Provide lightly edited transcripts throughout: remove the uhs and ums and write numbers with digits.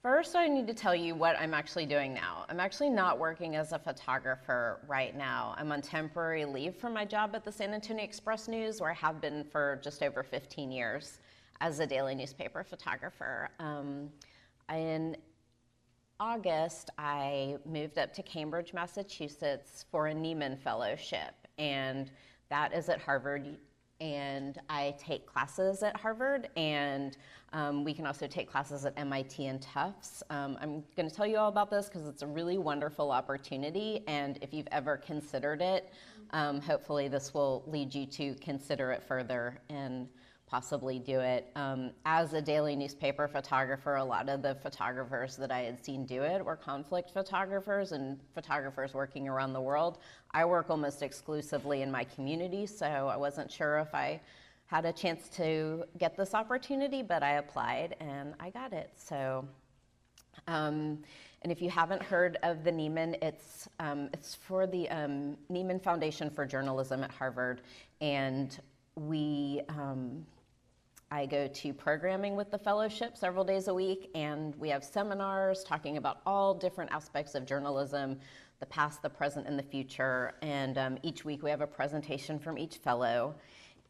First, I need to tell you what I'm actually doing now. I'm actually not working as a photographer right now. I'm on temporary leave from my job at the San Antonio Express-News, where I have been for just over 15 years as a daily newspaper photographer. In August, I moved up to Cambridge, Massachusetts for a Nieman Fellowship, and that is at Harvard. And I take classes at Harvard, and we can also take classes at MIT and Tufts. I'm going to tell you all about this because it's a really wonderful opportunity, and if you've ever considered it, hopefully this will lead you to consider it further and possibly do it. As a daily newspaper photographer, a lot of the photographers that I had seen do it were conflict photographers and photographers working around the world. I work almost exclusively in my community, so I wasn't sure if I had a chance to get this opportunity, but I applied and I got it. So, and if you haven't heard of the Nieman, it's for the Nieman Foundation for Journalism at Harvard, and I go to programming with the fellowship several days a week, and we have seminars talking about all different aspects of journalism, the past, the present, and the future. And each week we have a presentation from each fellow,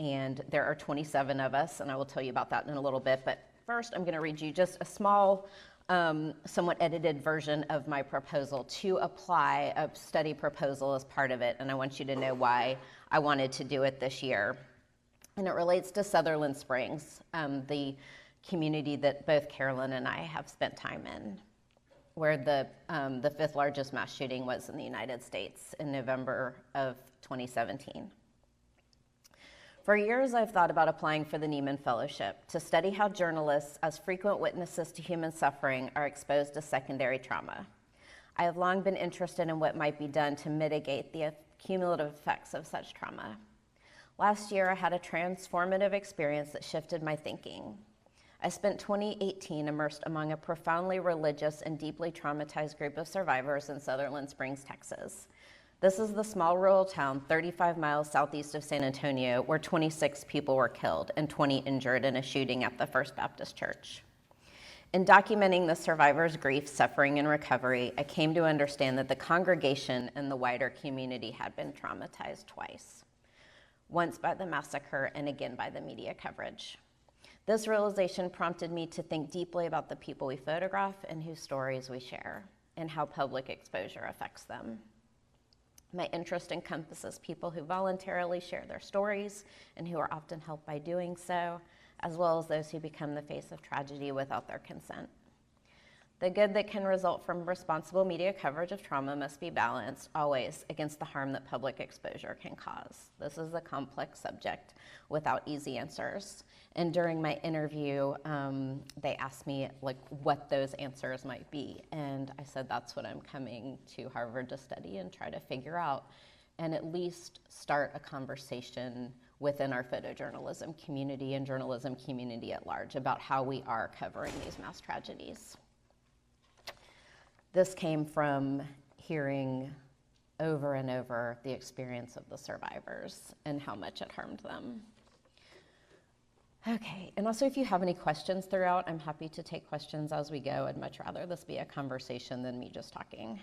and there are 27 of us, and I will tell you about that in a little bit. But first, I'm going to read you just a small, somewhat edited version of my proposal to apply a study proposal as part of it, and I want you to know why I wanted to do it this year. And it relates to Sutherland Springs, the community that both Carolyn and I have spent time in, where the 5th largest mass shooting was in the United States in November of 2017. For years, I've thought about applying for the Nieman Fellowship to study how journalists, as frequent witnesses to human suffering, are exposed to secondary trauma. I have long been interested in what might be done to mitigate the cumulative effects of such trauma. Last year, I had a transformative experience that shifted my thinking. I spent 2018 immersed among a profoundly religious and deeply traumatized group of survivors in Sutherland Springs, Texas. This is the small rural town 35 miles southeast of San Antonio, where 26 people were killed and 20 injured in a shooting at the First Baptist Church. In documenting the survivors' grief, suffering, and recovery, I came to understand that the congregation and the wider community had been traumatized twice. Once by the massacre and again by the media coverage. This realization prompted me to think deeply about the people we photograph and whose stories we share, and how public exposure affects them. My interest encompasses people who voluntarily share their stories and who are often helped by doing so, as well as those who become the face of tragedy without their consent. The good that can result from responsible media coverage of trauma must be balanced always against the harm that public exposure can cause. This is a complex subject without easy answers. And during my interview, they asked me what those answers might be. And I said, that's what I'm coming to Harvard to study and try to figure out, and at least start a conversation within our photojournalism community and journalism community at large about how we are covering these mass tragedies. This came from hearing over and over the experience of the survivors and how much it harmed them. Okay, and also if you have any questions throughout, I'm happy to take questions as we go. I'd much rather this be a conversation than me just talking.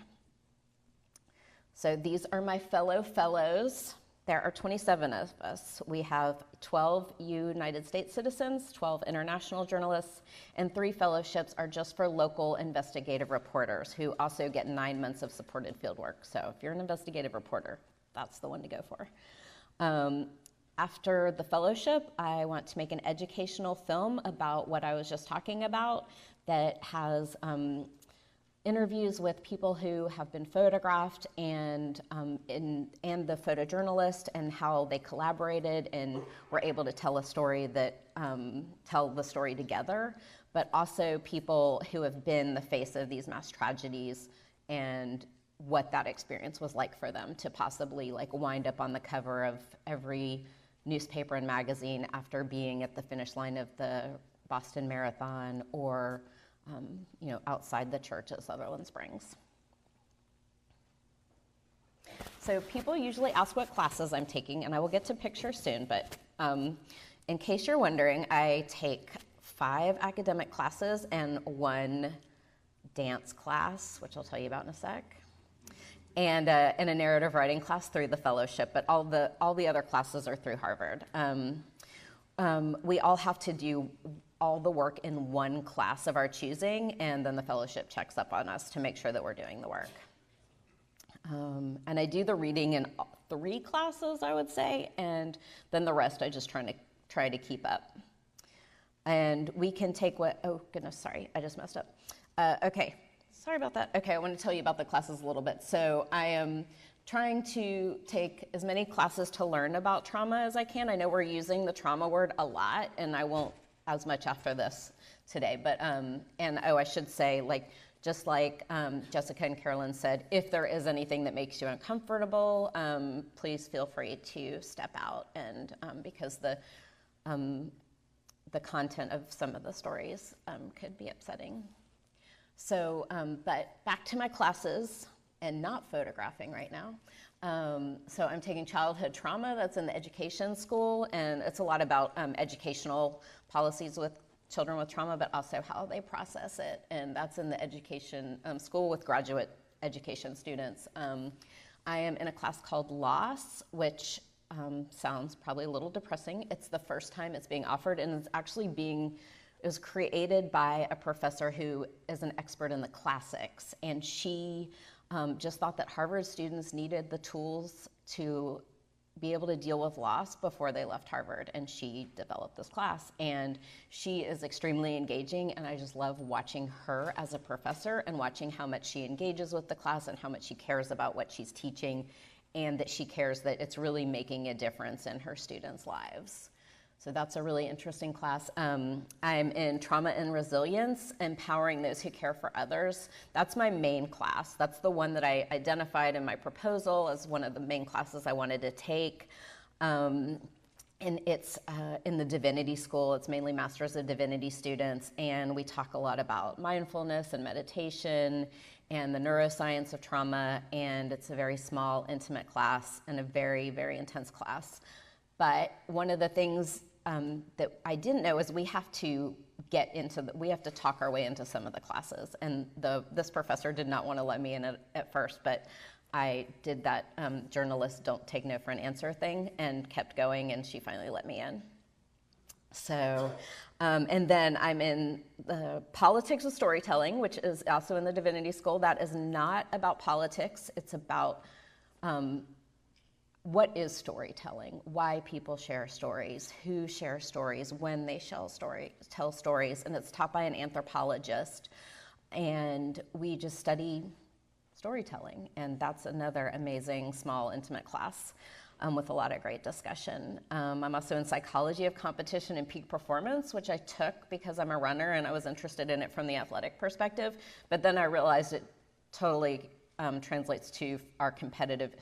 So these are my fellows. There are 27 of us. We have 12 United States citizens, 12 international journalists, and 3 fellowships are just for local investigative reporters who also get 9 months of supported fieldwork. So if you're an investigative reporter, that's the one to go for. After the fellowship, I want to make an educational film about what I was just talking about that has interviews with people who have been photographed and the photojournalist and how they collaborated and were able to tell a story that tell the story together, but also people who have been the face of these mass tragedies and what that experience was like for them to possibly wind up on the cover of every newspaper and magazine after being at the finish line of the Boston Marathon or outside the church at Sutherland Springs. So people usually ask what classes I'm taking, and I will get to pictures soon, but in case you're wondering, I take 5 academic classes and 1 dance class, which I'll tell you about in a sec, and a narrative writing class through the fellowship, but all the other classes are through Harvard. We all have to do all the work in one class of our choosing, and then the fellowship checks up on us to make sure that we're doing the work. And I do the reading in 3 classes, I would say, and then the rest I just try to keep up. And we can take oh goodness, sorry, I just messed up. Okay, sorry about that. Okay, I want to tell you about the classes a little bit. So I am trying to take as many classes to learn about trauma as I can. I know we're using the trauma word a lot, and I won't as much after this today, but, and oh, I should say, just like Jessica and Carolyn said, if there is anything that makes you uncomfortable, please feel free to step out, and because the content of some of the stories could be upsetting. So, but back to my classes, and not photographing right now. So I'm taking childhood trauma, that's in the education school, and it's a lot about educational policies with children with trauma, but also how they process it, and that's in the education school with graduate education students. I am in a class called Loss, which sounds probably a little depressing. It's the first time it's being offered, and it's actually it was created by a professor who is an expert in the classics, and she just thought that Harvard students needed the tools to be able to deal with loss before they left Harvard, and she developed this class, and she is extremely engaging, and I just love watching her as a professor and watching how much she engages with the class and how much she cares about what she's teaching, and that she cares that it's really making a difference in her students' lives. So that's a really interesting class. I'm in Trauma and Resilience, Empowering Those Who Care for Others. That's my main class. That's the one that I identified in my proposal as one of the main classes I wanted to take. And it's in the Divinity School. It's mainly Masters of Divinity students, and we talk a lot about mindfulness and meditation and the neuroscience of trauma, and it's a very small, intimate class and a very, very intense class. But one of the things that I didn't know is we have to talk our way into some of the classes, and this professor did not want to let me in at first, but I did that journalist don't take no for an answer thing and kept going, and she finally let me in. So, and then I'm in the Politics of Storytelling, which is also in the Divinity School. That is not about politics. It's about what is storytelling, why people share stories, who share stories, when they tell stories, and it's taught by an anthropologist. And we just study storytelling, and that's another amazing, small, intimate class with a lot of great discussion. I'm also in Psychology of Competition and Peak Performance, which I took because I'm a runner and I was interested in it from the athletic perspective, but then I realized it totally translates to our competitive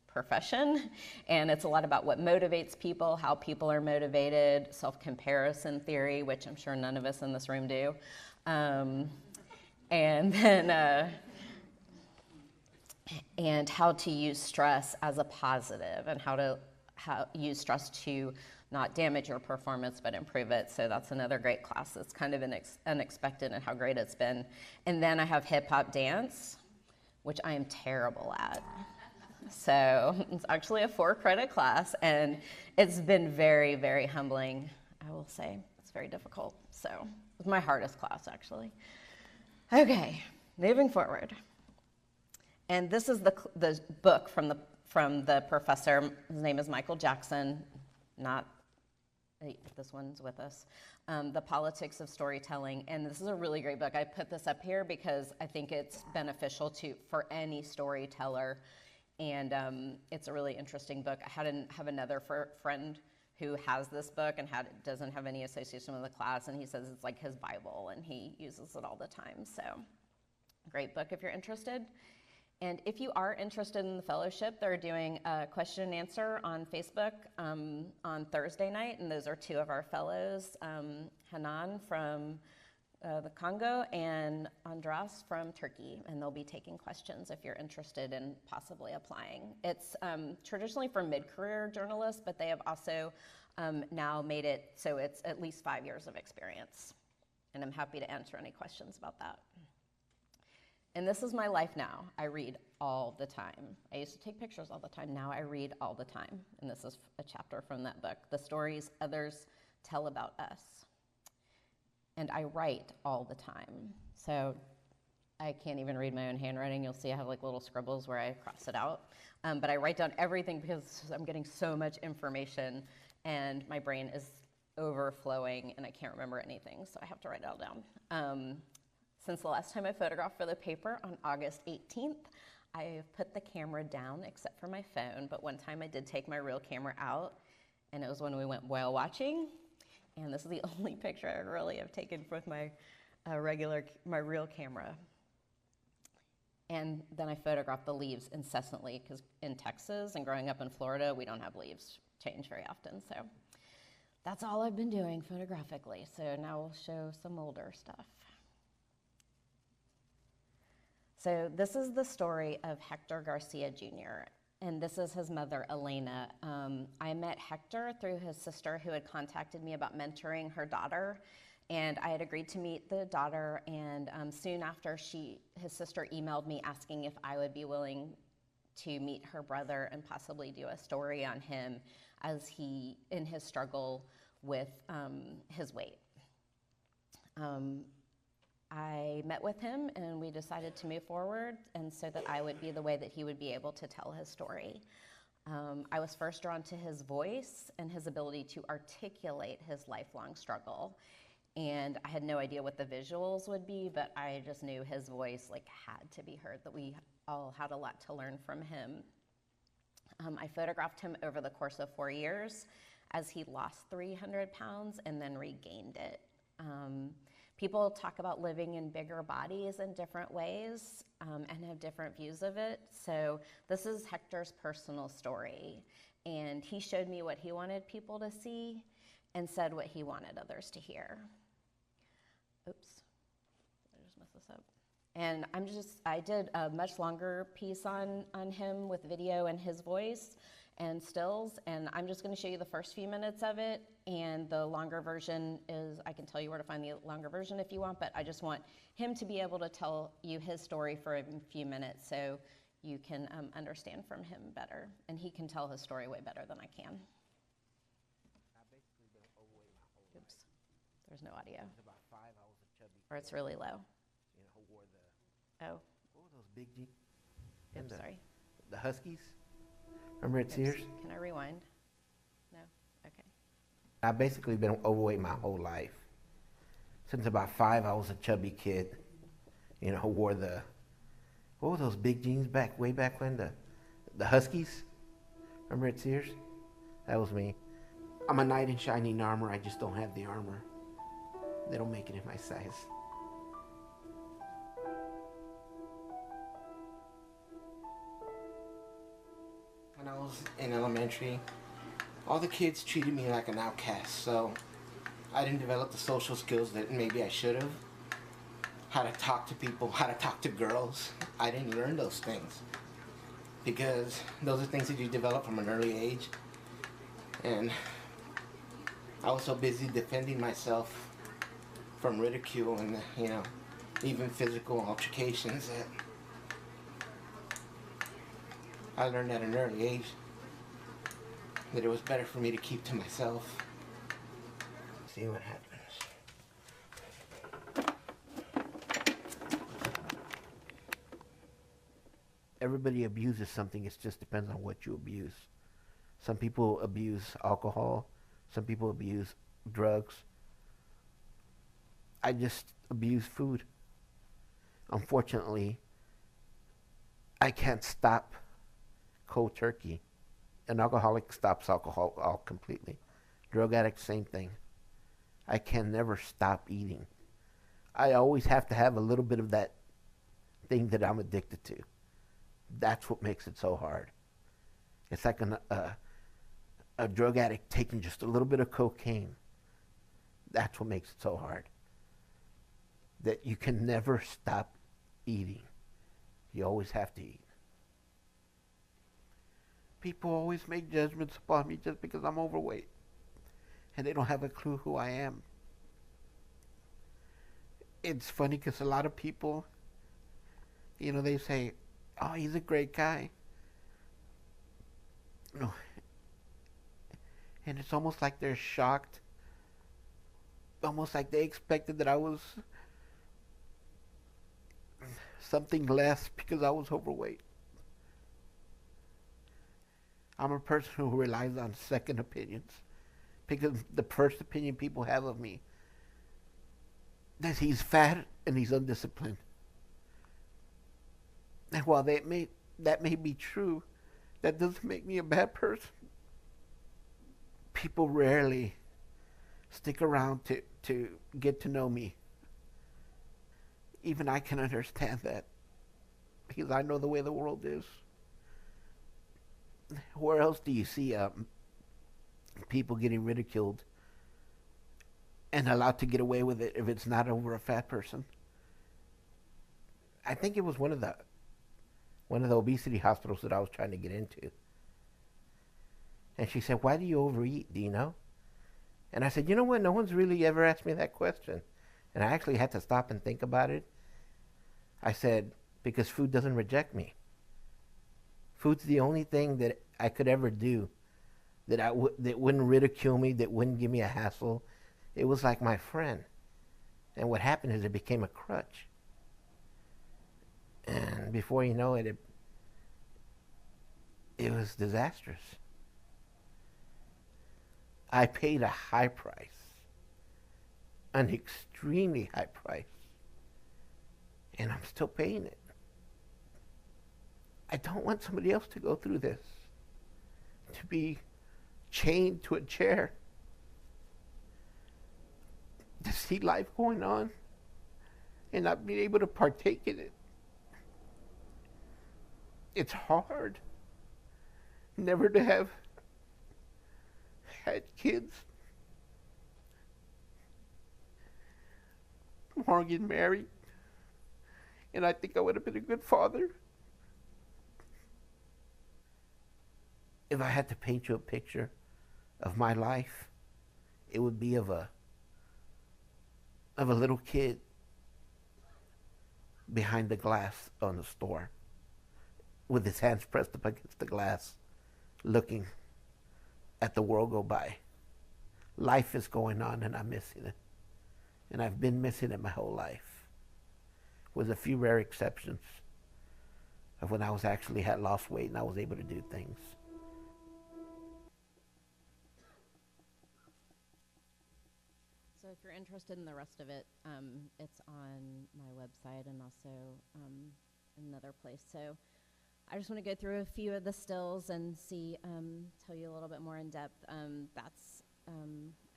profession, and it's a lot about what motivates people, how people are motivated, self-comparison theory, which I'm sure none of us in this room do, and then and how to use stress as a positive, and how use stress to not damage your performance but improve it. So that's another great class. It's kind of unexpected and how great it's been. And then I have hip hop dance, which I am terrible at. So it's actually a 4-credit class, and it's been very, very humbling, I will say. It's very difficult. So it's my hardest class, actually. Okay, moving forward. And this is the book from the professor. His name is Michael Jackson, not this one's with us. The Politics of Storytelling, and this is a really great book. I put this up here because I think it's beneficial for any storyteller. And it's a really interesting book. I have another friend who has this book and doesn't have any association with the class, and he says it's like his Bible, and he uses it all the time. So, great book if you're interested. And if you are interested in the fellowship, they're doing a question and answer on Facebook on Thursday night, and those are 2 of our fellows, Hanan from the Congo and Andras from Turkey, and they'll be taking questions if you're interested in possibly applying. It's traditionally for mid-career journalists, but they have also now made it so it's at least 5 years of experience, and I'm happy to answer any questions about that. And this is my life now. I read all the time. I used to take pictures all the time. Now I read all the time. And this is a chapter from that book, The Stories Others Tell About Us. And I write all the time. So I can't even read my own handwriting. You'll see I have like little scribbles where I cross it out. But I write down everything because I'm getting so much information and my brain is overflowing and I can't remember anything. So I have to write it all down. Since the last time I photographed for the paper on August 18th, I have put the camera down except for my phone, but one time I did take my real camera out, and it was when we went whale watching, and this is the only picture I really have taken with my real camera. And then I photographed the leaves incessantly, because in Texas and growing up in Florida, we don't have leaves change very often, so that's all I've been doing photographically. So now we'll show some older stuff. So this is the story of Hector Garcia Jr., and this is his mother, Elena. I met Hector through his sister who had contacted me about mentoring her daughter, and I had agreed to meet the daughter, and soon after his sister emailed me asking if I would be willing to meet her brother and possibly do a story on him as in his struggle with his weight. I met with him and we decided to move forward, and so that I would be the way that he would be able to tell his story. I was first drawn to his voice and his ability to articulate his lifelong struggle. And I had no idea what the visuals would be, but I just knew his voice had to be heard, that we all had a lot to learn from him. I photographed him over the course of 4 years as he lost 300 pounds and then regained it. People talk about living in bigger bodies in different ways and have different views of it. So this is Hector's personal story. And he showed me what he wanted people to see and said what he wanted others to hear. Oops, I just messed this up. And I did a much longer piece on him with video and his voice and stills, and I'm just going to show you the first few minutes of it, and the longer version is, I can tell you where to find the longer version if you want, but I just want him to be able to tell you his story for a few minutes so you can understand from him better, and he can tell his story way better than I can. Oops, there's no audio. Or it's really low. Oh. What were those big jeans? Oops, sorry. The Huskies? Remember at Sears? Can I rewind? No? Okay. I've basically been overweight my whole life. Since about 5, I was a chubby kid. Wore what were those big jeans way back when? The Huskies? Remember at Sears? That was me. I'm a knight in shining armor, I just don't have the armor. They don't make it in my size. When I was in elementary, all the kids treated me like an outcast, so I didn't develop the social skills that maybe I should have. How to talk to people, how to talk to girls. I didn't learn those things because those are things that you develop from an early age. And I was so busy defending myself from ridicule and, even physical altercations that I learned at an early age that it was better for me to keep to myself. See what happens. Everybody abuses something, it just depends on what you abuse. Some people abuse alcohol, some people abuse drugs. I just abuse food. Unfortunately, I can't stop cold turkey. An alcoholic stops alcohol completely. Drug addict, same thing. I can never stop eating. I always have to have a little bit of that thing that I'm addicted to. That's what makes it so hard. It's like a drug addict taking just a little bit of cocaine. That's what makes it so hard. That you can never stop eating. You always have to eat. People always make judgments upon me just because I'm overweight. And they don't have a clue who I am. It's funny because a lot of people They say, oh, he's a great guy. No. And it's almost like they're shocked, almost like they expected that I was something less because I was overweight. I'm a person who relies on second opinions because the first opinion people have of me that he's fat and he's undisciplined. And while that may be true, that doesn't make me a bad person. People rarely stick around to get to know me. Even I can understand that because I know the way the world is. Where else do you see people getting ridiculed and allowed to get away with it if it's not over a fat person? I think it was one of the obesity hospitals that I was trying to get into. And she said, why do you overeat? Do you know? And I said, you know what? No one's really ever asked me that question. And I actually had to stop and think about it. I said, because food doesn't reject me. Food's the only thing that I could ever do that wouldn't ridicule me, that wouldn't give me a hassle. It was like my friend. And what happened is it became a crutch. And before you know it, it was disastrous. I paid a high price, an extremely high price, and I'm still paying it. I don't want somebody else to go through this, to be chained to a chair, to see life going on and not being able to partake in it. It's hard never to have had kids, or get married, and I think I would have been a good father. If I had to paint you a picture of my life, it would be of a little kid behind the glass on the store with his hands pressed up against the glass, looking at the world go by. Life is going on and I'm missing it. And I've been missing it my whole life, with a few rare exceptions of when I had lost weight and I was able to do things. So if you're interested in the rest of it, it's on my website and also another place. So I just want to go through a few of the stills and tell you a little bit more in depth. That's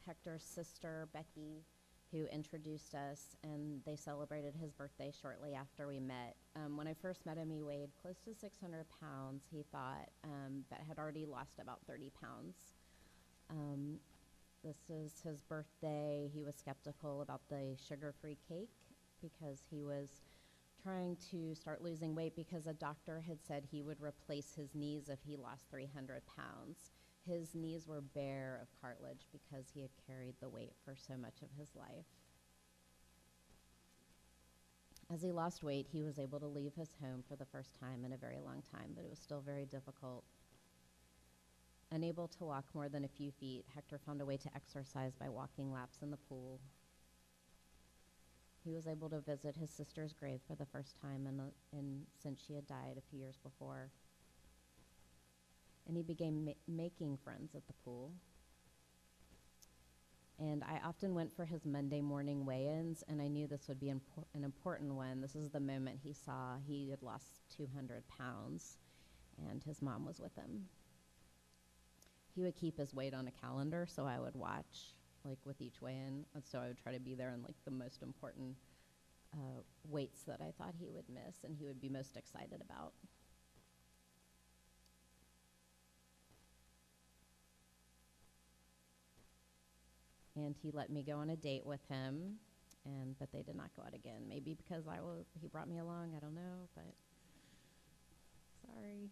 Hector's sister, Becky, who introduced us, and they celebrated his birthday shortly after we met. When I first met him, he weighed close to 600 pounds, he thought, but had already lost about 30 pounds. This is his birthday. He was skeptical about the sugar-free cake because he was trying to start losing weight because a doctor had said he would replace his knees if he lost 300 pounds. His knees were bare of cartilage because he had carried the weight for so much of his life. As he lost weight, he was able to leave his home for the first time in a very long time, but it was still very difficult. Unable to walk more than a few feet, Hector found a way to exercise by walking laps in the pool. He was able to visit his sister's grave for the first time since she had died a few years before. And he began making friends at the pool. And I often went for his Monday morning weigh-ins, and I knew this would be an important one. This is the moment he saw he had lost 200 pounds, and his mom was with him. He would keep his weight on a calendar, so I would watch, with each weigh-in, and so I would try to be there in, the most important weights that I thought he would miss and he would be most excited about. And he let me go on a date with him, but they did not go out again. Maybe because he brought me along, I don't know, but sorry.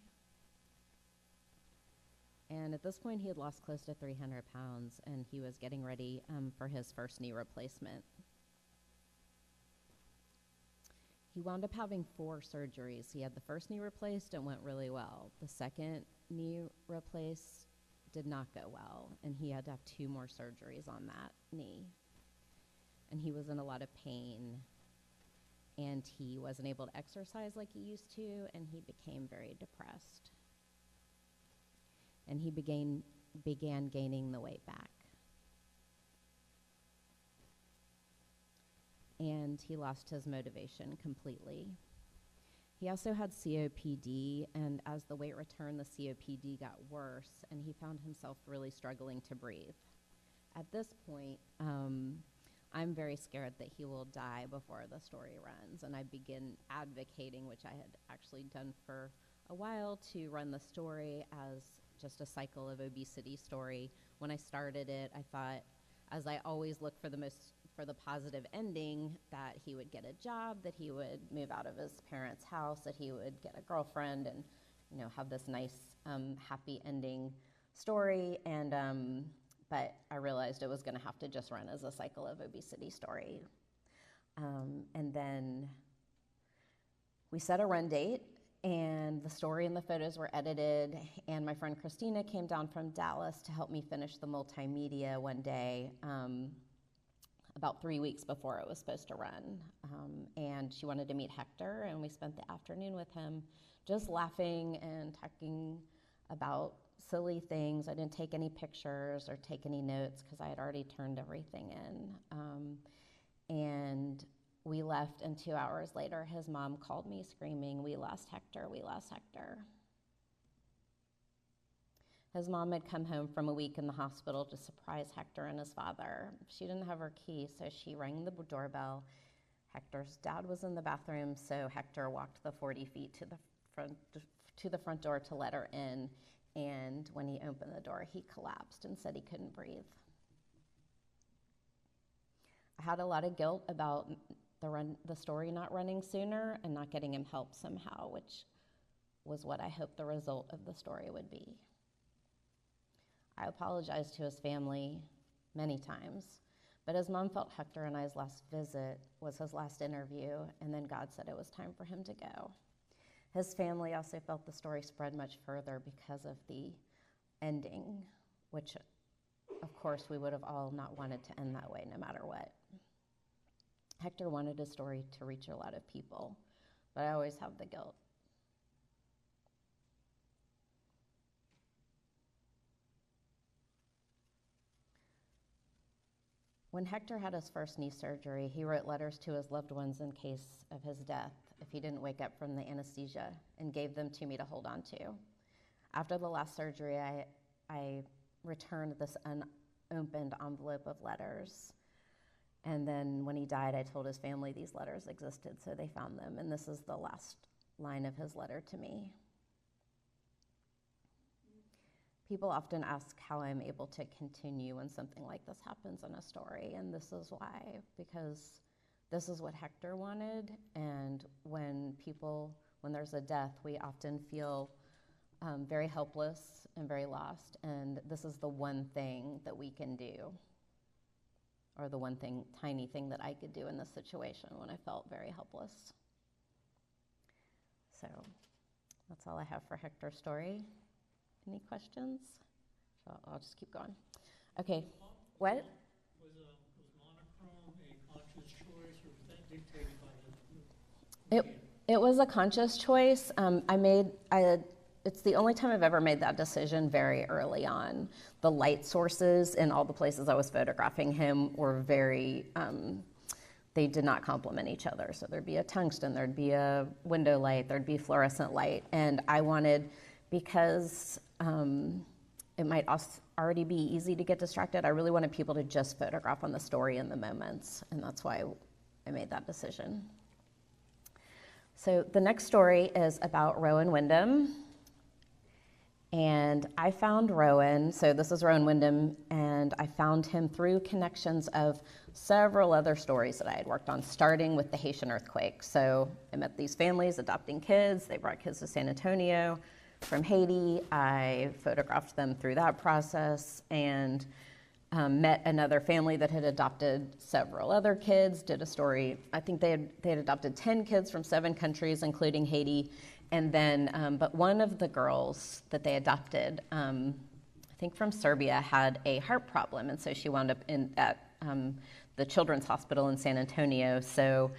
And at this point, he had lost close to 300 pounds, and he was getting ready for his first knee replacement. He wound up having 4 surgeries. He had the first knee replaced and went really well. The second knee replaced did not go well, and he had to have 2 more surgeries on that knee. And he was in a lot of pain, and he wasn't able to exercise like he used to, and he became very depressed. And he began gaining the weight back. And he lost his motivation completely. He also had COPD, and as the weight returned, the COPD got worse, and he found himself really struggling to breathe. At this point, I'm very scared that he will die before the story runs, and I begin advocating, which I had actually done for a while, to run the story as just a cycle of obesity story. When I started it, I thought, as I always look for the positive ending, that he would get a job, that he would move out of his parents' house, that he would get a girlfriend, and have this nice, happy ending story. And but I realized it was going to have to just run as a cycle of obesity story. And then we set a run date, and the story and the photos were edited, and my friend Christina came down from Dallas to help me finish the multimedia one day, about 3 weeks before it was supposed to run. And she wanted to meet Hector, and we spent the afternoon with him just laughing and talking about silly things. I didn't take any pictures or take any notes because I had already turned everything in. And we left, and 2 hours later, his mom called me screaming, "We lost Hector, we lost Hector." His mom had come home from a week in the hospital to surprise Hector and his father. She didn't have her key, so she rang the doorbell. Hector's dad was in the bathroom, so Hector walked the 40 feet to the front door to let her in, and when he opened the door, he collapsed and said he couldn't breathe. I had a lot of guilt about the story not running sooner and not getting him help somehow, which was what I hoped the result of the story would be. I apologized to his family many times, but his mom felt Hector and I's last visit was his last interview, and then God said it was time for him to go. His family also felt the story spread much further because of the ending, which, of course, we would have all not wanted to end that way no matter what. Hector wanted his story to reach a lot of people, but I always have the guilt. When Hector had his first knee surgery, he wrote letters to his loved ones in case of his death if he didn't wake up from the anesthesia, and gave them to me to hold on to. After the last surgery, I returned this unopened envelope of letters. And then when he died, I told his family these letters existed, so they found them. And this is the last line of his letter to me. People often ask how I'm able to continue when something like this happens in a story, and this is why, because this is what Hector wanted, and when there's a death, we often feel very helpless and very lost, and this is the one thing that we can do, or the one tiny thing that I could do in this situation when I felt very helpless. So that's all I have for Hector's story. Any questions? So I'll just keep going. Okay, what? Was monochrome a conscious choice, or was that dictated by the It was a conscious choice. It's the only time I've ever made that decision very early on. The light sources in all the places I was photographing him were very, they did not complement each other. So there'd be a tungsten, there'd be a window light, there'd be fluorescent light. And I wanted, because it might already be easy to get distracted, I really wanted people to just photograph on the story in the moments. And that's why I made that decision. So the next story is about Rowan Wyndham. And I found Rowan, so this is Rowan Wyndham, and I found him through connections of several other stories that I had worked on, starting with the Haitian earthquake. So I met these families adopting kids. They brought kids to San Antonio from Haiti. I photographed them through that process, and met another family that had adopted several other kids, did a story. I think they had adopted 10 kids from 7 countries, including Haiti. And then, but one of the girls that they adopted, I think from Serbia, had a heart problem. And so she wound up at the Children's Hospital in San Antonio. So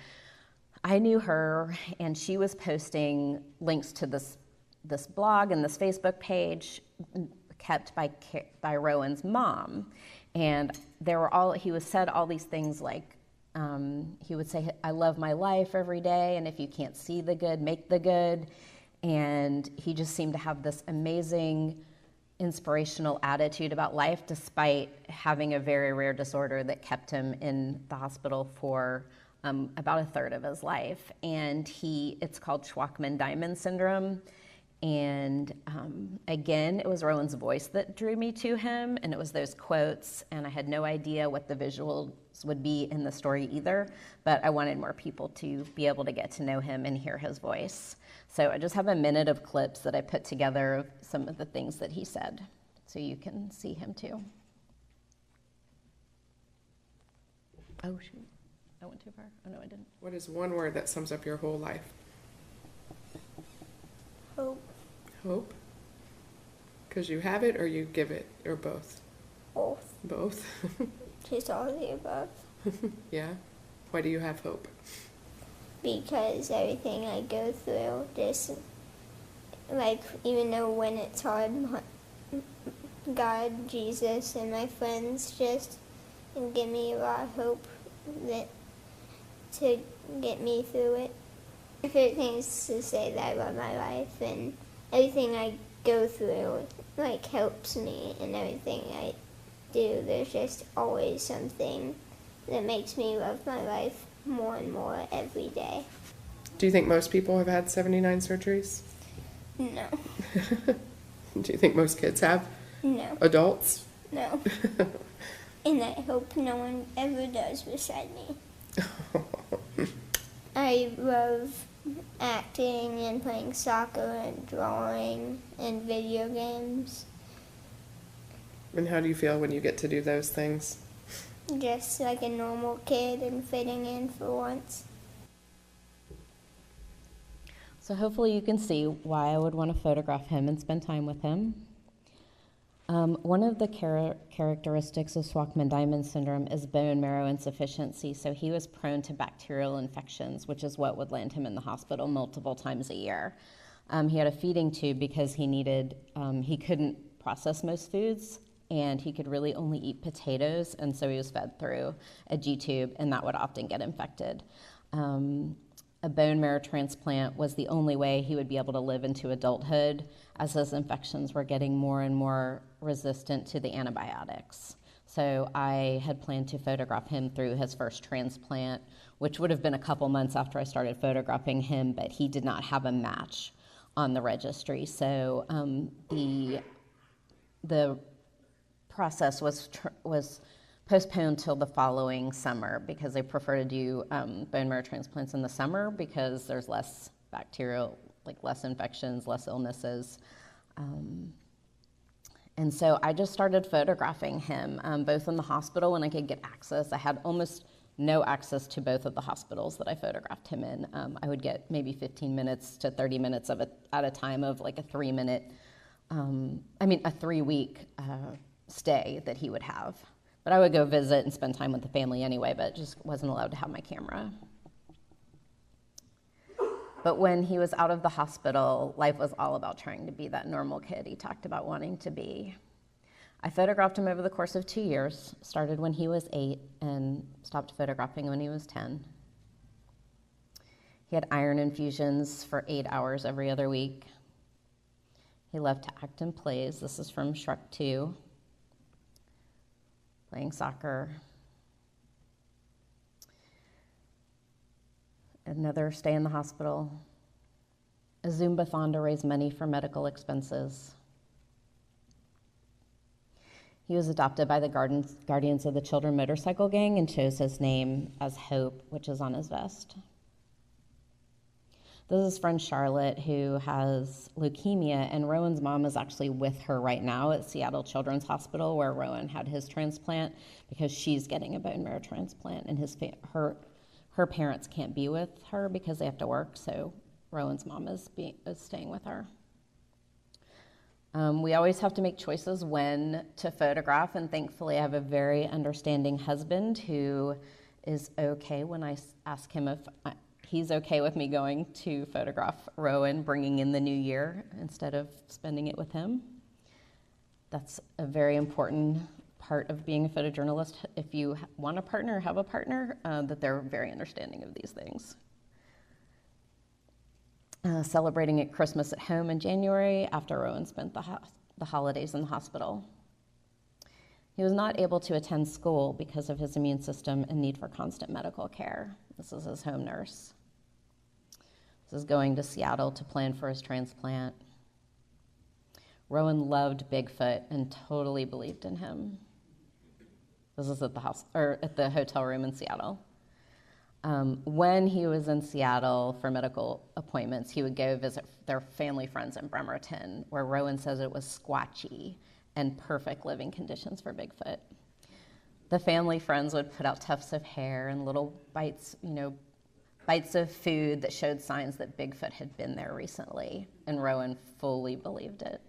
I knew her, and she was posting links to this blog and this Facebook page kept by Rowan's mom. And he said all these things like, he would say, I love my life every day, and if you can't see the good, make the good. And he just seemed to have this amazing, inspirational attitude about life, despite having a very rare disorder that kept him in the hospital for about a third of his life. And it's called Shwachman-Diamond syndrome. And again, it was Rowan's voice that drew me to him, and it was those quotes, and I had no idea what the visuals would be in the story either, but I wanted more people to be able to get to know him and hear his voice. So I just have a minute of clips that I put together of some of the things that he said, so you can see him too. Oh, shoot. I went too far. Oh, no, I didn't. What is one word that sums up your whole life? Hope. Hope? Because you have it or you give it, or both? Both. Both? Just all of the above. Yeah? Why do you have hope? Because everything I go through, just, like, even though when it's hard, God, Jesus, and my friends just give me a lot of hope to get me through it. My favorite thing is to say that I love my life, and everything I go through, like, helps me, and everything I do, there's just always something that makes me love my life more and more every day. Do you think most people have had 79 surgeries? No. Do you think most kids have? No. Adults? No. And I hope no one ever does beside me. I love acting and playing soccer and drawing and video games. And how do you feel when you get to do those things? Just like a normal kid and fitting in for once. So hopefully you can see why I would want to photograph him and spend time with him. One of the characteristics of Shwachman-Diamond syndrome is bone marrow insufficiency, so he was prone to bacterial infections, which is what would land him in the hospital multiple times a year. He had a feeding tube because he couldn't process most foods, and he could really only eat potatoes, and so he was fed through a G-tube, and that would often get infected. A bone marrow transplant was the only way he would be able to live into adulthood, as his infections were getting more and more resistant to the antibiotics. So I had planned to photograph him through his first transplant, which would have been a couple months after I started photographing him, but he did not have a match on the registry. So the process was postponed till the following summer because they prefer to do bone marrow transplants in the summer because there's less bacterial, like less infections, less illnesses. And so I just started photographing him, both in the hospital when I could get access. I had almost no access to both of the hospitals that I photographed him in. I would get maybe 15 minutes to 30 minutes of it at a time of like a 3-week stay that he would have. But I would go visit and spend time with the family anyway, but just wasn't allowed to have my camera. But when he was out of the hospital, life was all about trying to be that normal kid he talked about wanting to be. I photographed him over the course of 2 years, started when he was 8 and stopped photographing when he was 10. He had iron infusions for 8 hours every other week. He loved to act in plays. This is from Shrek 2. Playing soccer. Another stay in the hospital. A Zumba-thon to raise money for medical expenses. He was adopted by the Guardians of the Children motorcycle gang and chose his name as Hope, which is on his vest. This is his friend Charlotte, who has leukemia, and Rowan's mom is actually with her right now at Seattle Children's Hospital, where Rowan had his transplant, because she's getting a bone marrow transplant, and her parents can't be with her because they have to work, so Rowan's mom is staying with her. We always have to make choices when to photograph, and thankfully I have a very understanding husband who is okay when I ask him if he's okay with me going to photograph Rowan, bringing in the new year instead of spending it with him. That's a very important part of being a photojournalist. If you want a partner or have a partner, that they're very understanding of these things. Celebrating at Christmas at home in January after Rowan spent the holidays in the hospital. He was not able to attend school because of his immune system and need for constant medical care. This is his home nurse. This is going to Seattle to plan for his transplant. Rowan loved Bigfoot and totally believed in him. This is at the hotel room in Seattle. When he was in Seattle for medical appointments, he would go visit their family friends in Bremerton, where Rowan says it was squatchy and perfect living conditions for Bigfoot. The family friends would put out tufts of hair and little bites of food that showed signs that Bigfoot had been there recently, and Rowan fully believed it.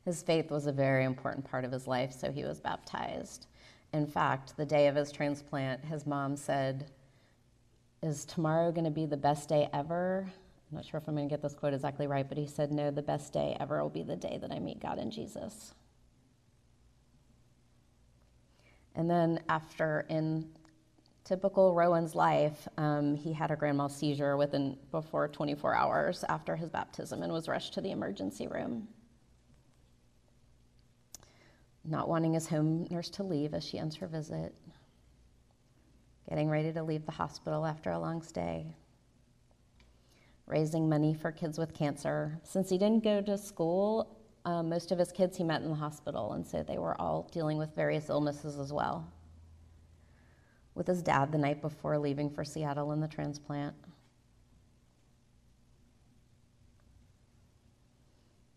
His faith was a very important part of his life, so he was baptized. In fact, the day of his transplant, his mom said, "Is tomorrow going to be the best day ever?" I'm not sure if I'm going to get this quote exactly right, but he said, "No, the best day ever will be the day that I meet God and Jesus." And then in typical Rowan's life, he had a grand mal seizure before 24 hours after his baptism and was rushed to the emergency room. Not wanting his home nurse to leave as she ends her visit. Getting ready to leave the hospital after a long stay. Raising money for kids with cancer. Since he didn't go to school, most of his kids he met in the hospital, and so they were all dealing with various illnesses as well. With his dad the night before leaving for Seattle in the transplant.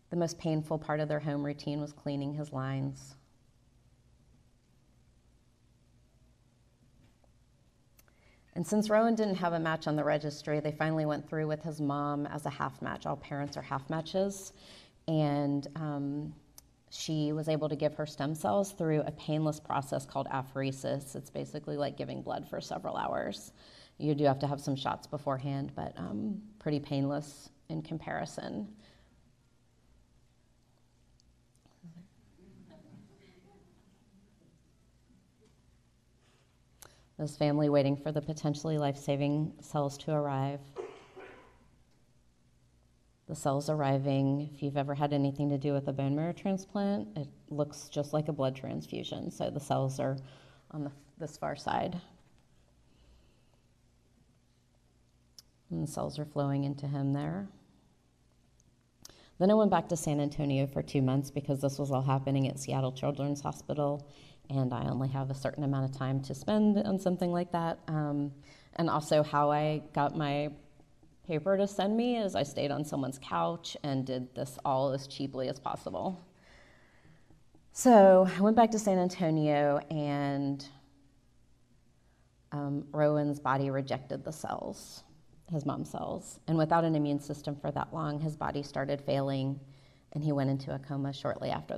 The most painful part of their home routine was cleaning his lines. And since Rowan didn't have a match on the registry, they finally went through with his mom as a half match. All parents are half matches. And she was able to give her stem cells through a painless process called apheresis. It's basically like giving blood for several hours. You do have to have some shots beforehand, but pretty painless in comparison. His family waiting for the potentially life-saving cells to arrive. The cells arriving, if you've ever had anything to do with a bone marrow transplant, it looks just like a blood transfusion. So the cells are on this far side. And the cells are flowing into him there. Then I went back to San Antonio for 2 months because this was all happening at Seattle Children's Hospital, and I only have a certain amount of time to spend on something like that. And also how I got my paper to send me is I stayed on someone's couch and did this all as cheaply as possible. So I went back to San Antonio, and Rowan's body rejected the cells, his mom's cells. And without an immune system for that long, his body started failing, and he went into a coma shortly after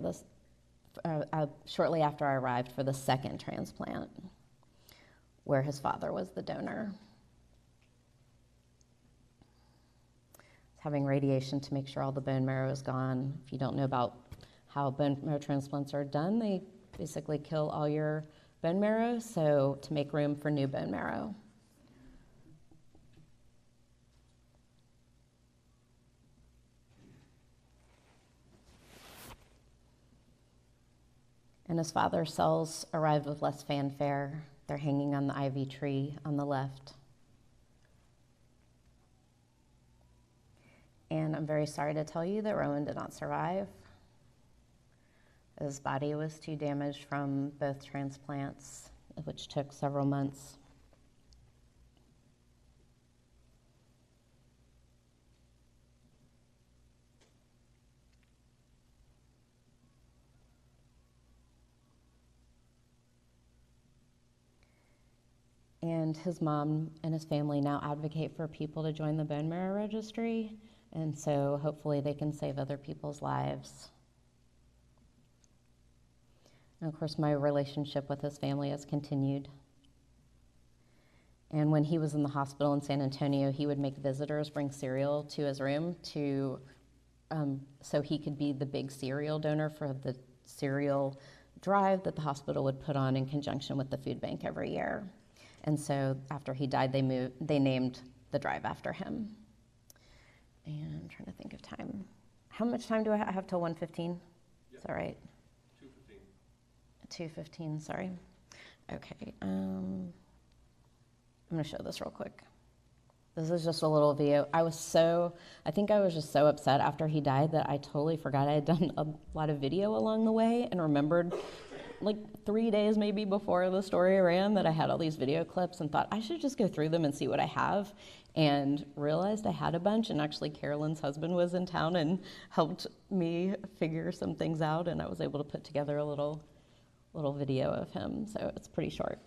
I arrived for the second transplant, where his father was the donor. Having radiation to make sure all the bone marrow is gone. If you don't know about how bone marrow transplants are done, they basically kill all your bone marrow, so to make room for new bone marrow. And his father's cells arrived with less fanfare. They're hanging on the ivy tree on the left. And I'm very sorry to tell you that Rowan did not survive. His body was too damaged from both transplants. which took several months. And his mom and his family now advocate for people to join the bone marrow registry, and so hopefully they can save other people's lives. And of course, my relationship with his family has continued. And when he was in the hospital in San Antonio, he would make visitors bring cereal to his room to, so he could be the big cereal donor for the cereal drive that the hospital would put on in conjunction with the food bank every year. And so after he died, they named the drive after him. And I'm trying to think of time. How much time do I have till 1:15? Is that right? 2:15, sorry. Okay, I'm gonna show this real quick. This is just a little video. I think I was just so upset after he died that I totally forgot I had done a lot of video along the way, and remembered like 3 days maybe before the story ran that I had all these video clips, and thought I should just go through them and see what I have, and realized I had a bunch. And actually Carolyn's husband was in town and helped me figure some things out, and I was able to put together a little video of him, so it's pretty short.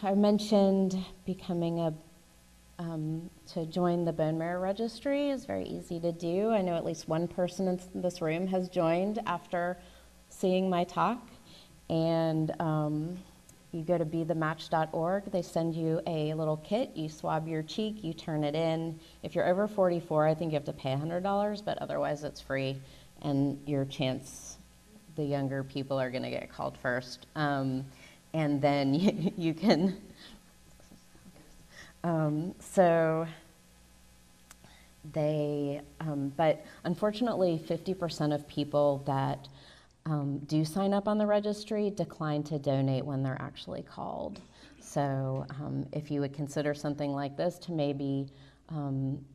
I mentioned becoming to join the bone marrow registry is very easy to do. I know at least one person in this room has joined after seeing my talk. And you go to bethematch.org. They send you a little kit. You swab your cheek, you turn it in. If you're over 44, I think you have to pay $100, but otherwise it's free. And your chance, the younger people are going to get called first. And then you can. But unfortunately, 50% of people that do sign up on the registry decline to donate when they're actually called. So if you would consider something like this to maybe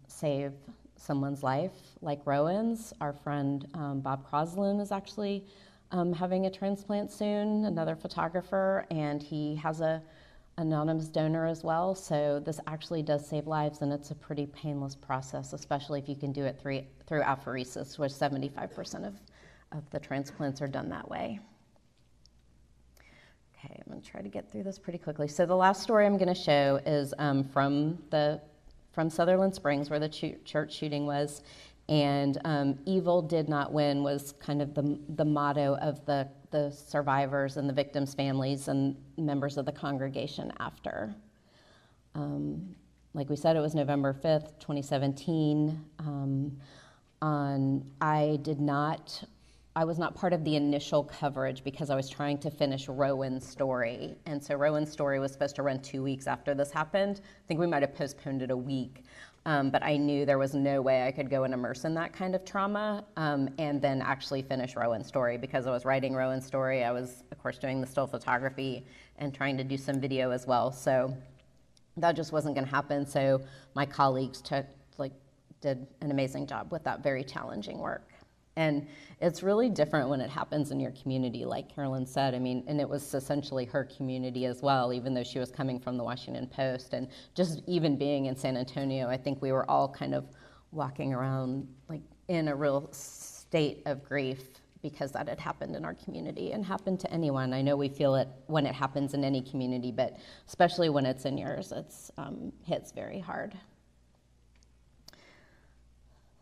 save someone's life, like Rowan's, our friend Bob Crosland is actually having a transplant soon, another photographer, and he has a anonymous donor as well. So this actually does save lives, and it's a pretty painless process, especially if you can do it through apheresis, where 75% of the transplants are done that way. Okay, I'm going to try to get through this pretty quickly. So the last story I'm going to show is from Sutherland Springs, where the church shooting was, and evil did not win was kind of the motto of the survivors and the victims' families and members of the congregation after. Like we said, it was November 5th, 2017. I was not part of the initial coverage because I was trying to finish Rowan's story. And so Rowan's story was supposed to run 2 weeks after this happened. I think we might have postponed it a week. But I knew there was no way I could go and immerse in that kind of trauma and then actually finish Rowan's story. Because I was writing Rowan's story, I was, of course, doing the still photography and trying to do some video as well. So that just wasn't going to happen. So my colleagues did an amazing job with that very challenging work. And it's really different when it happens in your community, like Carolyn said. I mean, and it was essentially her community as well, even though she was coming from the Washington Post. And just even being in San Antonio, I think we were all kind of walking around like in a real state of grief because that had happened in our community and happened to anyone. I know we feel it when it happens in any community, but especially when it's in yours, it's hits very hard.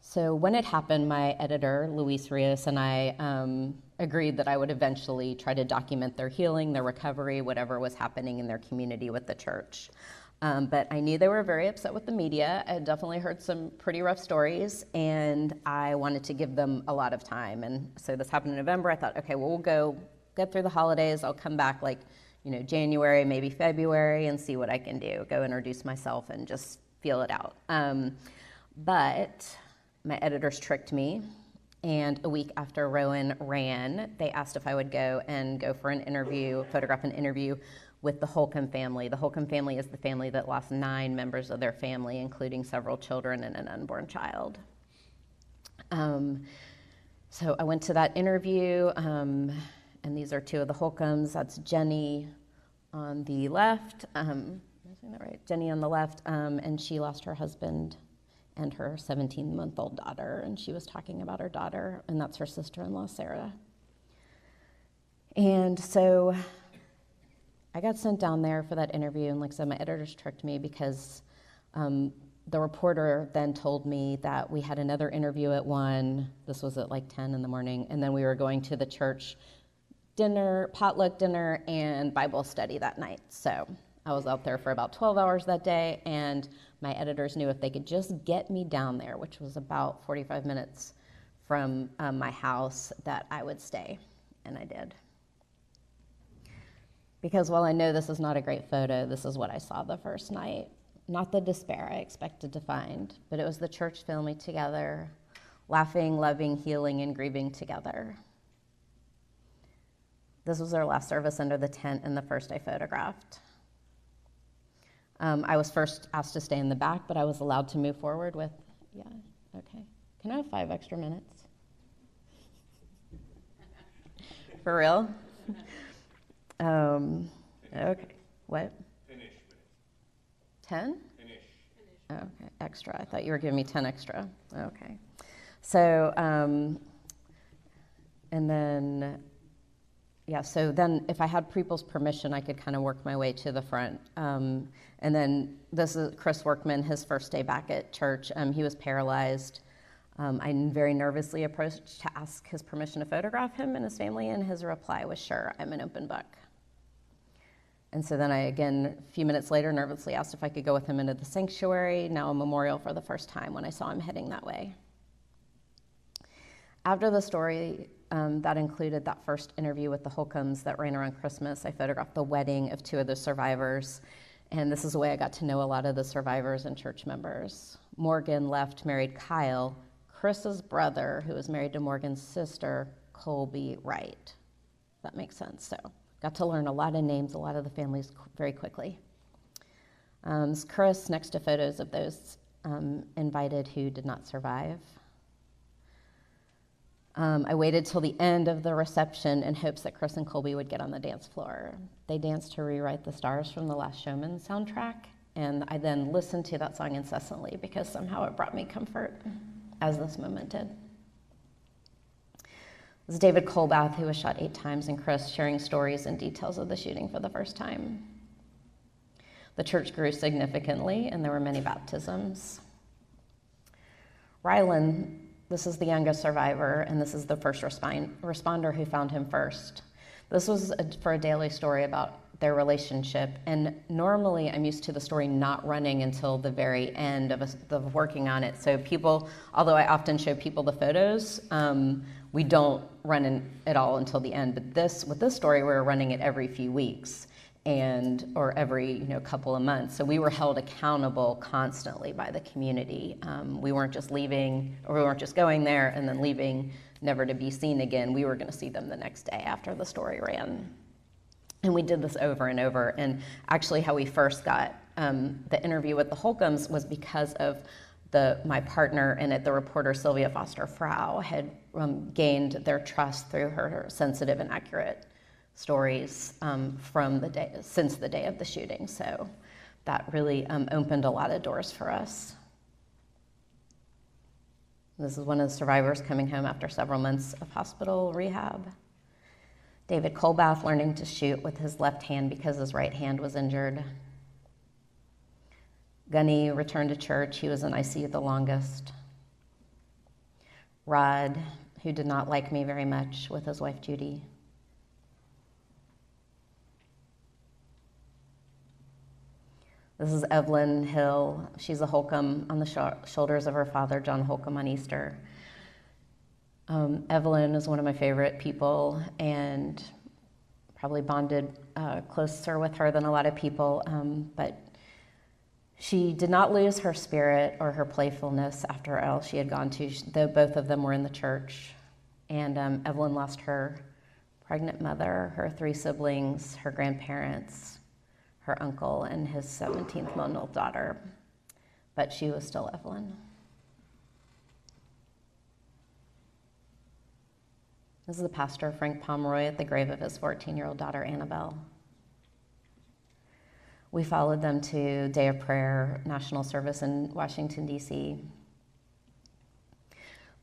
So when it happened, my editor, Luis Rios, and I agreed that I would eventually try to document their healing, their recovery, whatever was happening in their community with the church. But I knew they were very upset with the media. I had definitely heard some pretty rough stories, and I wanted to give them a lot of time. And so this happened in November. I thought, okay, well, we'll go get through the holidays. I'll come back January, maybe February, and see what I can do. Go introduce myself and just feel it out. But my editors tricked me, and a week after Rowan ran, they asked if I would go for an interview, photograph an interview with the Holcomb family. The Holcomb family is the family that lost 9 members of their family, including several children and an unborn child. So I went to that interview, and these are 2 of the Holcombs. That's Jenny on the left. Am I saying that right? Jenny on the left, and she lost her husband and her 17-month-old daughter, and she was talking about her daughter, and that's her sister-in-law, Sarah. And so I got sent down there for that interview, and like I said, my editors tricked me because the reporter then told me that we had another interview at 1, this was at like 10 in the morning, and then we were going to the church dinner, potluck dinner, and Bible study that night. So I was out there for about 12 hours that day, and my editors knew if they could just get me down there, which was about 45 minutes from my house, that I would stay, and I did. Because while I know this is not a great photo, this is what I saw the first night. Not the despair I expected to find, but it was the church family together, laughing, loving, healing, and grieving together. This was our last service under the tent and the first I photographed. I was first asked to stay in the back, but I was allowed to move forward with, okay. Can I have 5 extra minutes? For real? Okay, what? Finish. 10? Finish. Okay, extra. I thought you were giving me 10 extra. Okay. So, and then yeah, so then if I had people's permission, I could kind of work my way to the front. And then this is Chris Workman, his first day back at church. He was paralyzed. I very nervously approached to ask his permission to photograph him and his family, and his reply was, "Sure, I'm an open book." And so then I, again, a few minutes later, nervously asked if I could go with him into the sanctuary, now a memorial, for the first time when I saw him heading that way. After the story that included that first interview with the Holcombs that ran around Christmas, I photographed the wedding of 2 of the survivors. And this is the way I got to know a lot of the survivors and church members. Morgan left, married Kyle, Chris's brother, who was married to Morgan's sister, Colby Wright. That makes sense. So got to learn a lot of names, a lot of the families very quickly. Chris, next to photos of those invited who did not survive. I waited till the end of the reception in hopes that Chris and Colby would get on the dance floor. They danced to Rewrite the Stars from the Last Showman soundtrack, and I then listened to that song incessantly because somehow it brought me comfort, as this moment did. This is David Colbath, who was shot 8 times, and Chris sharing stories and details of the shooting for the first time. The church grew significantly, and there were many baptisms. Rylan, this is the youngest survivor, and this is the first responder who found him first. This was for a daily story about their relationship, and normally I'm used to the story not running until the very end of working on it. So people, although I often show people the photos, we don't run it all until the end. But with this story, we're running it every few weeks or every couple of months. So we were held accountable constantly by the community. We weren't just leaving, or we weren't just going there and then leaving, never to be seen again. We were going to see them the next day after the story ran. And we did this over and over. And actually how we first got the interview with the Holcombs was because of my partner in it, the reporter Sylvia Foster Frau, had gained their trust through her sensitive and accurate stories since the day of the shooting. So that really opened a lot of doors for us. This is one of the survivors coming home after several months of hospital rehab. David Colbath learning to shoot with his left hand because his right hand was injured. Gunny returned to church. He was in ICU the longest. Rod, who did not like me very much, with his wife Judy. This is Evelyn Hill. She's a Holcomb on the shoulders of her father, John Holcomb, on Easter. Evelyn is one of my favorite people and probably bonded closer with her than a lot of people, but she did not lose her spirit or her playfulness after all she had gone to, though both of them were in the church. And Evelyn lost her pregnant mother, her 3 siblings, her grandparents, her uncle, and his 17th-month-old daughter, but she was still Evelyn. This is the pastor, Frank Pomeroy, at the grave of his 14-year-old daughter, Annabelle. We followed them to Day of Prayer, national service in Washington, D.C.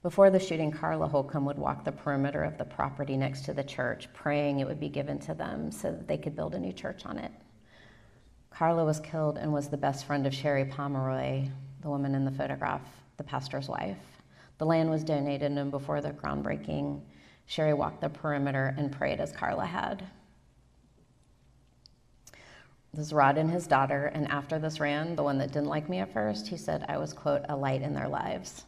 Before the shooting, Carla Holcomb would walk the perimeter of the property next to the church, praying it would be given to them so that they could build a new church on it. Carla was killed and was the best friend of Sherry Pomeroy, the woman in the photograph, the pastor's wife. The land was donated, and before the groundbreaking, Sherry walked the perimeter and prayed as Carla had. This is Rod and his daughter, and after this ran, the one that didn't like me at first, he said I was, quote, a light in their lives,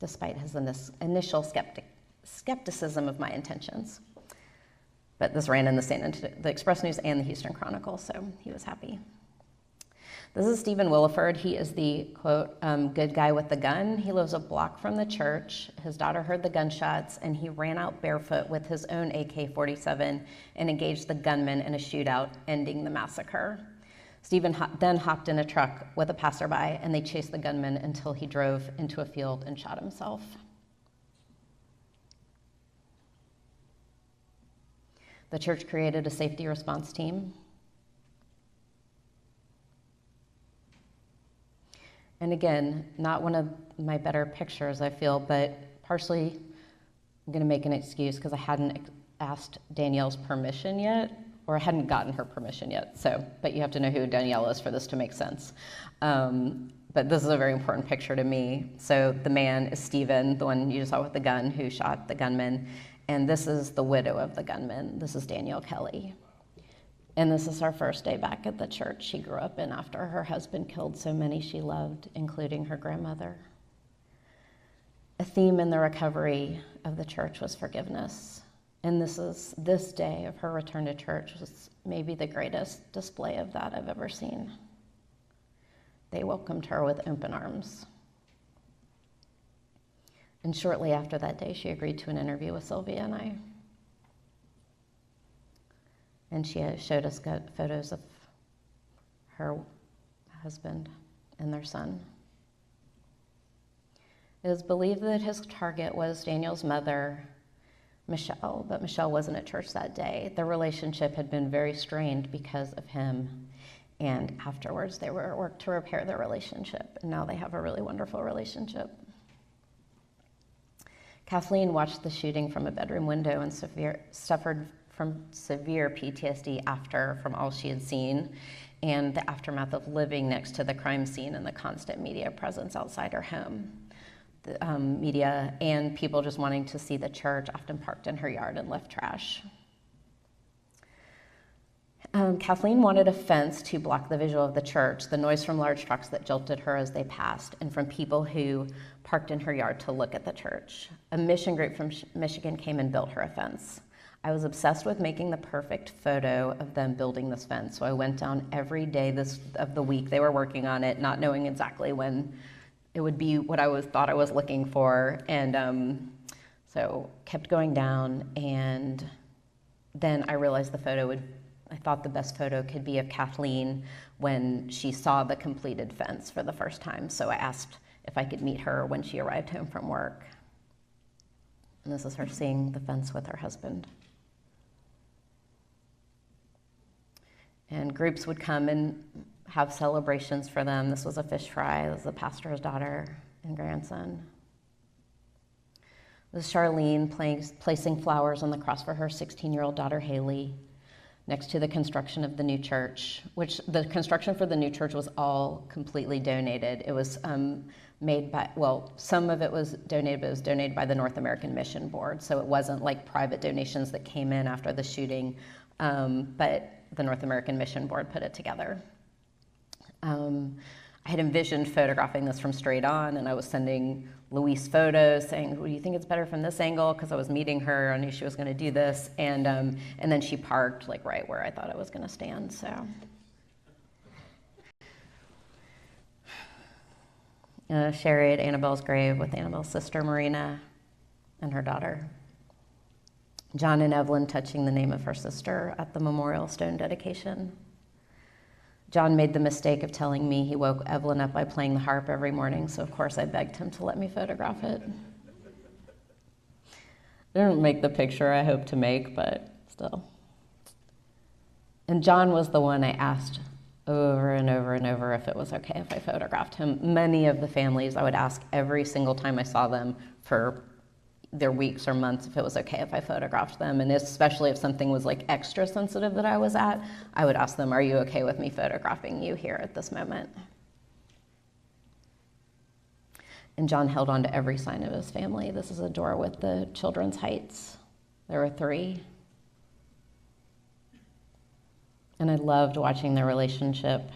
despite his initial skepticism of my intentions. But this ran in the Express News and the Houston Chronicle, so he was happy. This is Stephen Williford. He is the, quote, good guy with the gun. He lives a block from the church. His daughter heard the gunshots, and he ran out barefoot with his own AK-47 and engaged the gunman in a shootout, ending the massacre. Stephen then hopped in a truck with a passerby, and they chased the gunman until he drove into a field and shot himself. The church created a safety response team. And again, not one of my better pictures, I feel, but partially I'm going to make an excuse because I hadn't asked Danielle's permission yet, or hadn't gotten her permission yet. So, but you have to know who Danielle is for this to make sense. But this is a very important picture to me. So the man is Stephen, the one you saw with the gun, who shot the gunman. And this is the widow of the gunman. This is Danielle Kelly. And this is her first day back at the church she grew up in after her husband killed so many she loved, including her grandmother. A theme in the recovery of the church was forgiveness. And this day of her return to church was maybe the greatest display of that I've ever seen. They welcomed her with open arms. And shortly after that day, she agreed to an interview with Sylvia and I. And she showed us photos of her husband and their son. It is believed that his target was Daniel's mother, Michelle, but Michelle wasn't at church that day. Their relationship had been very strained because of him. And afterwards, they were at work to repair their relationship. And now they have a really wonderful relationship. Kathleen watched the shooting from a bedroom window and suffered from severe PTSD from all she had seen and the aftermath of living next to the crime scene and the constant media presence outside her home. The media and people just wanting to see the church, often parked in her yard and left trash. Kathleen wanted a fence to block the visual of the church, the noise from large trucks that jolted her as they passed, and from people who parked in her yard to look at the church. A mission group from Michigan came and built her a fence. I was obsessed with making the perfect photo of them building this fence, so I went down every day of the week they were working on it, not knowing exactly when it would be what I thought I was looking for, and so kept going down, and then I realized I thought the best photo could be of Kathleen when she saw the completed fence for the first time. So I asked if I could meet her when she arrived home from work. And this is her seeing the fence with her husband. And groups would come and have celebrations for them. This was a fish fry. This was the pastor's daughter and grandson. This is Charlene placing flowers on the cross for her 16-year-old daughter, Haley, next to the construction of the new church, which the construction for the new church was all completely donated. It was made by, some of it was donated, but it was donated by the North American Mission Board. So it wasn't like private donations that came in after the shooting, but the North American Mission Board put it together. I had envisioned photographing this from straight on, and I was sending Louise photos saying, "Do you think it's better from this angle?" Because I was meeting her, I knew she was going to do this, and then she parked like right where I thought I was going to stand. So, Sherry at Annabelle's grave with Annabelle's sister Marina and her daughter. John and Evelyn touching the name of her sister at the memorial stone dedication. John made the mistake of telling me he woke Evelyn up by playing the harp every morning, so of course I begged him to let me photograph it. Didn't make the picture I hoped to make, but still. And John was the one I asked over and over and over if it was okay if I photographed him. Many of the families I would ask every single time I saw them for their weeks or months if it was okay if I photographed them, and especially if something was like extra sensitive that I was at, I would ask them, "Are you okay with me photographing you here at this moment?" And John held on to every sign of his family. This is a door with the children's heights. There were 3. And I loved watching their relationship.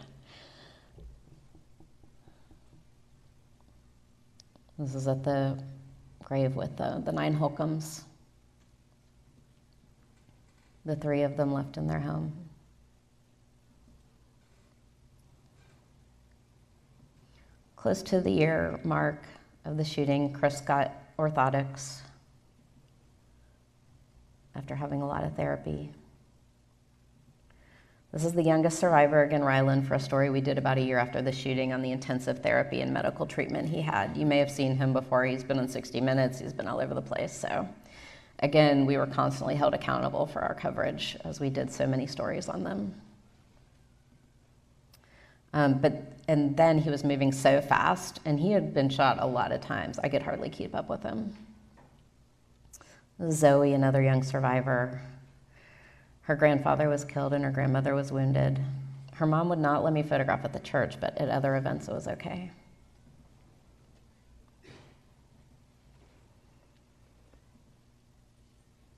This is at the grave with the 9 Holcombs. The 3 of them left in their home. Close to the year mark of the shooting, Chris got orthotics after having a lot of therapy. This is the youngest survivor, again, Ryland, for a story we did about a year after the shooting on the intensive therapy and medical treatment he had. You may have seen him before. He's been on 60 Minutes. He's been all over the place. So again, we were constantly held accountable for our coverage as we did so many stories on them. And then he was moving so fast, and he had been shot a lot of times. I could hardly keep up with him. Zoe, another young survivor. Her grandfather was killed and her grandmother was wounded. Her mom would not let me photograph at the church, but at other events it was okay.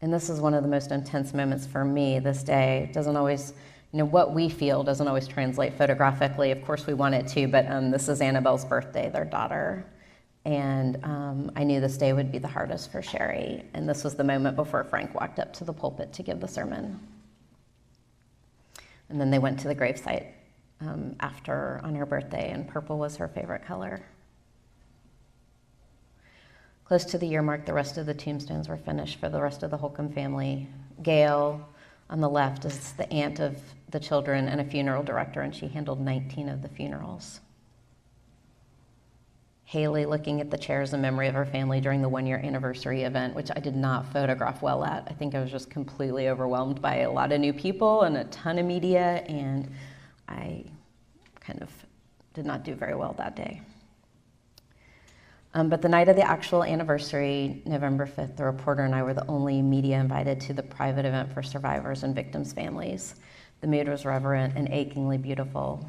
And this is one of the most intense moments for me this day. It doesn't always, what we feel doesn't always translate photographically. Of course we want it to, but this is Annabelle's birthday, their daughter. And I knew this day would be the hardest for Sherry. And this was the moment before Frank walked up to the pulpit to give the sermon. And then they went to the gravesite after on her birthday, and purple was her favorite color. Close to the year mark, the rest of the tombstones were finished for the rest of the Holcomb family. Gail, on the left, is the aunt of the children and a funeral director, and she handled 19 of the funerals. Haley, looking at the chairs in memory of her family during the one-year anniversary event, which I did not photograph well at. I think I was just completely overwhelmed by a lot of new people and a ton of media, and I kind of did not do very well that day. But the night of the actual anniversary, November 5th, the reporter and I were the only media invited to the private event for survivors and victims' families. The mood was reverent and achingly beautiful,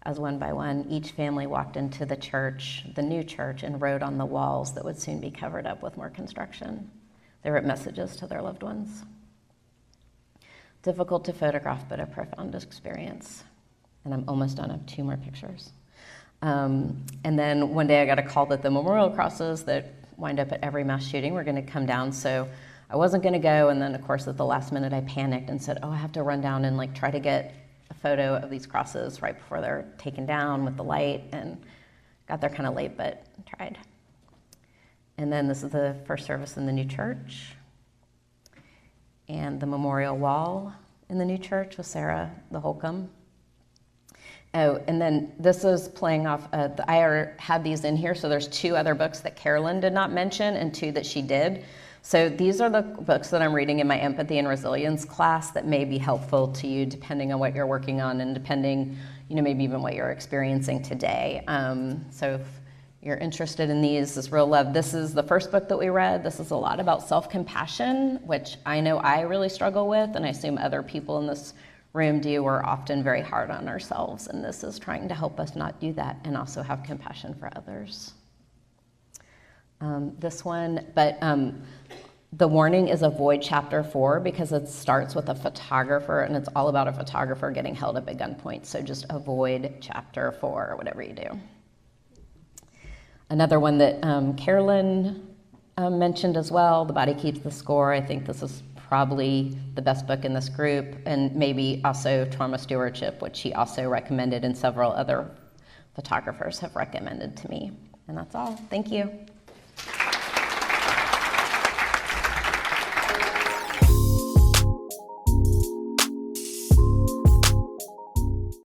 as one by one, each family walked into the church, the new church, and wrote on the walls that would soon be covered up with more construction. They wrote messages to their loved ones. Difficult to photograph, but a profound experience. And I'm almost done. I have 2 more pictures. And then one day I got a call that the memorial crosses that wind up at every mass shooting were going to come down. So I wasn't going to go. And then, of course, at the last minute, I panicked and said, I have to run down and try to get a photo of these crosses right before they're taken down with the light. And got there kind of late, but tried. And then this is the first service in the new church. And the memorial wall in the new church with Sarah, the Holcomb. Oh, and then this is playing off, I had these in here, so there's 2 other books that Carolyn did not mention and 2 that she did. So these are the books that I'm reading in my empathy and resilience class that may be helpful to you depending on what you're working on and depending, maybe even what you're experiencing today. So if you're interested in these, this Real Love, this is the first book that we read. This is a lot about self-compassion, which I know I really struggle with, and I assume other people in this room do. We're often very hard on ourselves, and this is trying to help us not do that and also have compassion for others. This one, but the warning is avoid chapter 4 because it starts with a photographer, and it's all about a photographer getting held up at gunpoint. So just avoid chapter 4, whatever you do. Another one that Carolyn mentioned as well, The Body Keeps the Score. I think this is probably the best book in this group, and maybe also Trauma Stewardship, which she also recommended and several other photographers have recommended to me. And that's all. Thank you.